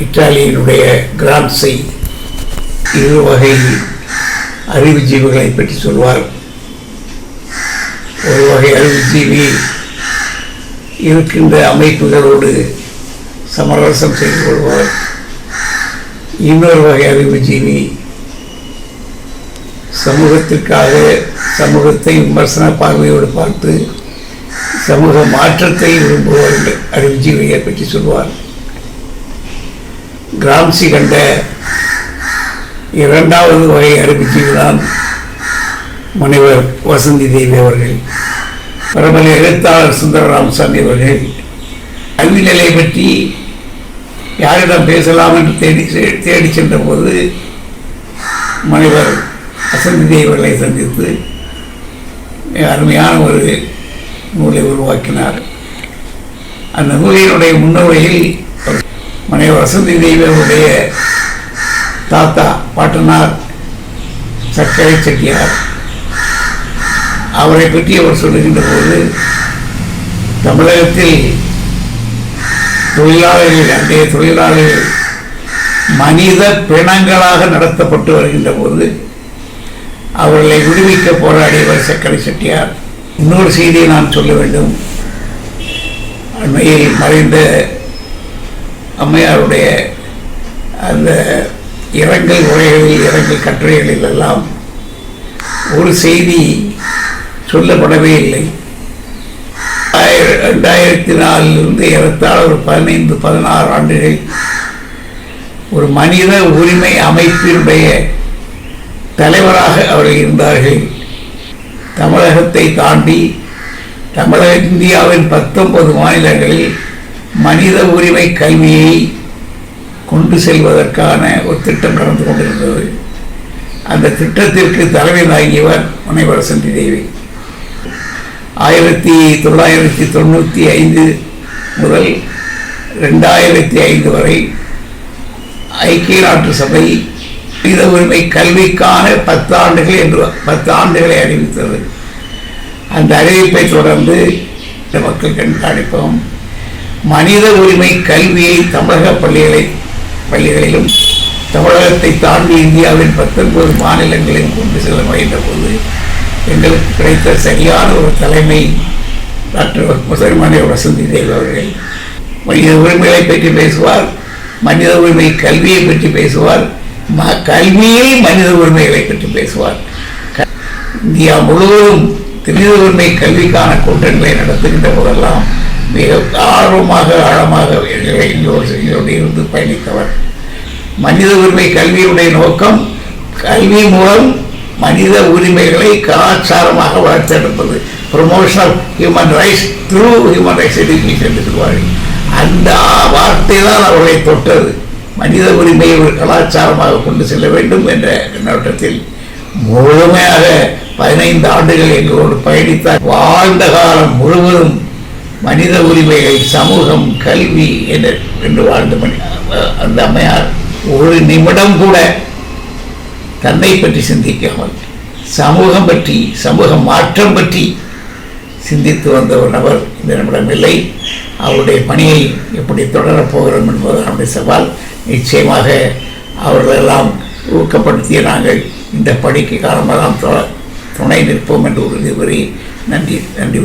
இத்தாலியினுடைய கிரான்சை இரு வகை அறிவுஜீவிகளை பற்றி சொல்வார். ஒரு வகை அறிவுஜீவி இருக்கின்ற அமைப்புகளோடு சமரசம் செய்து கொள்வார். இன்னொரு வகை அறிவுஜீவி சமூகத்திற்காக சமூகத்தை விமர்சன பார்வையோடு பார்த்து சமூக மாற்றத்தை விரும்புவார்கள் அறிவுஜீவியை பற்றி சொல்வார். கிராம்சி கண்ட இரண்டாவது வகை அறிவுஜீவிதான் முனைவர் வசந்தி தேவி அவர்கள். பிரபல எழுத்தாளர் சுந்தர ராமசாமி அவர்கள் கல்வி நிலை பற்றி யாரிடம் பேசலாம் என்று தேடி சென்ற போது முனைவர் வசந்தி தேவி அவர்களை சந்தித்து அருமையான ஒரு நூலை உருவாக்கினார். அந்த நூலினுடைய முன்னுரையில் முனைவர் வசந்தி தேவி அவருடைய தாத்தா பாட்டனார் சர்க்கரை செட்டியார் அவரை பற்றி அவர் சொல்லுகின்ற போது தமிழகத்தில் அன்றைய தொழிலாளர்கள் மனித பிணங்களாக நடத்தப்பட்டு வருகின்ற போது அவர்களை விடுவிக்க போராடியவர் சர்க்கரை செட்டியார். இன்னொரு செய்தியை நான் சொல்ல வேண்டும். அண்மையில் மறைந்த அம்மையாருடைய அந்த இரங்கல் உரைகளில் இரங்கல் கட்டுரைகளில் எல்லாம் ஒரு செய்தி சொல்லப்படவே இல்லை. 2004 ஏறத்தாழ ஒரு 15-16 ஆண்டுகள் ஒரு மனித உரிமை அமைப்பினுடைய தலைவராக அவர்கள் இருந்தார்கள். தமிழகத்தை தாண்டி இந்தியாவின் 19 மாநிலங்களில் மனித உரிமை கல்வியை கொண்டு செல்வதற்கான ஒரு திட்டம் நடந்து கொண்டிருந்தது. அந்த திட்டத்திற்கு தலைமை தாங்கியவர் முனைவர் வசந்தி தேவி. 1995 முதல் 2005 வரை ஐக்கிய நாட்டு சபை மனித உரிமை கல்விக்கான 10 ஆண்டுகளை அறிவித்தது. அந்த அறிவிப்பை தொடர்ந்து மக்கள் கண்காணிப்போம் மனித உரிமை கல்வியை தமிழக பள்ளிகளிலும் தமிழகத்தை தாண்டி இந்தியாவின் 19 மாநிலங்களிலும் கொண்டு செல்ல முயன்ற போது எங்களுக்கு கிடைத்த சரியான ஒரு தலைமை டாக்டர் முனைவர் வசந்தி தேவி அவர்கள். மனித உரிமைகளை பற்றி பேசுவார், மனித உரிமை கல்வியை பற்றி பேசுவார், கல்வியில் மனித உரிமைகளை பற்றி பேசுவார். இந்தியா முழுவதும் மனித உரிமை கல்விக்கான கூட்டங்களை நடத்துகின்ற போதெல்லாம் மிக ஆழமாக எங்களோடு இருந்து பயணித்தவர். மனித உரிமை கல்வியுடைய நோக்கம் கல்வி மூலம் மனித உரிமைகளை கலாச்சாரமாக வளர்த்தெடுப்பது, promotion of human rights through human rights education என்று சொல்வார்கள். அந்த வார்த்தை தான் அவர்களை தொட்டது. மனித உரிமையை ஒரு கலாச்சாரமாக கொண்டு செல்ல வேண்டும் என்ற கண்ணோட்டத்தில் முழுமையாக 15 ஆண்டுகள் எங்களோடு பயணித்தார். வாழ்ந்த காலம் முழுவதும் மனித உரிமைகள், சமூகம், கல்வி என்று வாழ்ந்த அந்த அம்மையார் ஒரு நிமிடம் கூட தன்னை பற்றி சிந்திக்காமல் சமூகம் பற்றி, சமூக மாற்றம் பற்றி சிந்தித்து வந்த ஒரு நபர் இந்த நிமிடம் இல்லை. அவருடைய பணியை எப்படி தொடரப் போகிறோம் என்பது நம்முடைய சவால். நிச்சயமாக அவர்களெல்லாம் ஊக்கப்படுத்திய நாங்கள் இந்த பணிக்கு காரணமாக துணை நிற்போம் என்று உறுதி கூறி நன்றி.